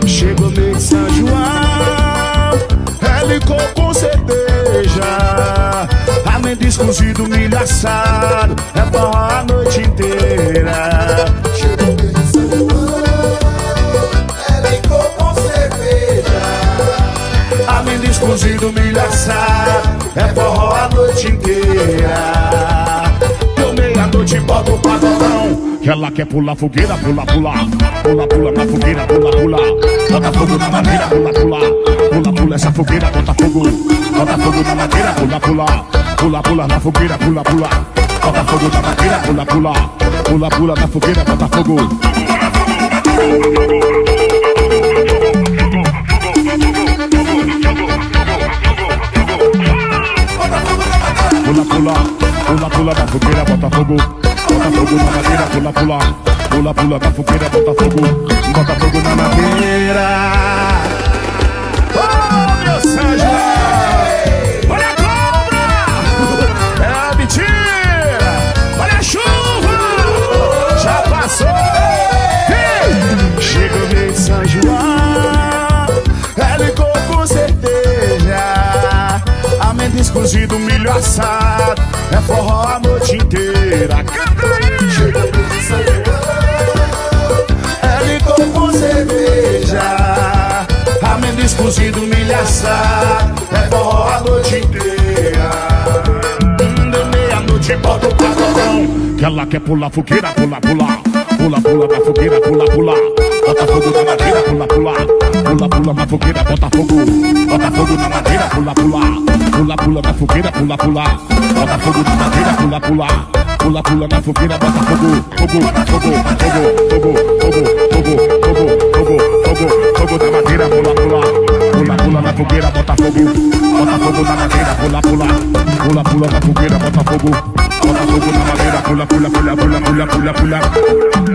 Chegou meio de São João, licou com cerveja, amendoim cozido, milho assado, é bom a noite inteira. Chegou meio de São João, licou com cerveja, amendoim cozido, milho assado, é forró a noite inteira. Deu meia-noite, bota o pagodão, que ela quer pular fogueira, pula, pula. Pula, pula na fogueira, pula, pula. Bota fogo na madeira, pula, pula. Pula, pula essa fogueira, bota fogo. Bota fogo na madeira, pula, pula. Pula, pula na fogueira, pula, pula. Bota fogo na madeira, pula, pula. Pula, pula na fogueira, bota fogo. Pula, pula. Pula, pula na fogueira, bota fogo. Bota fogo na madeira, pula, pula. Pula, pula na fogueira, bota fogo. Bota fogo na madeira. Oh, meu São João! Olha a cobra! É mentira! Olha a chuva! Já passou! Hey! Chega o rei de São João, licou com cerveja, amendoim cozido, milho assado, é forró a noite inteira. Canta aí! chegou meio de São João, Licou com cerveja, amendoim cozido, milho assado, é forró a noite inteira. Deu meia-noite, bota o pagodão, que ela quer pular fogueira, pula, pula. Pula, pula na fogueira, pula, pula. Bota fogo na madeira, pula, pula. Pula, pula na fogueira, bota fogo. Bota fogo na madeira, pula, pula. Pula, pula na fogueira, pula, pula. Bota fogo na madeira, pula, pula. Pula, pula na fogueira, bota fogo. Fogo, fogo, fogo, fogo, fogo, fogo, fogo, fogo, fogo, fogo na madeira, pula, pula. Pula, pula na fogueira, bota fogo. Bota fogo na madeira, pula, pula. Pula, pula na fogueira, bota fogo. Bota fogo na madeira, pula, pula, pula, pula, pula, pula, pula.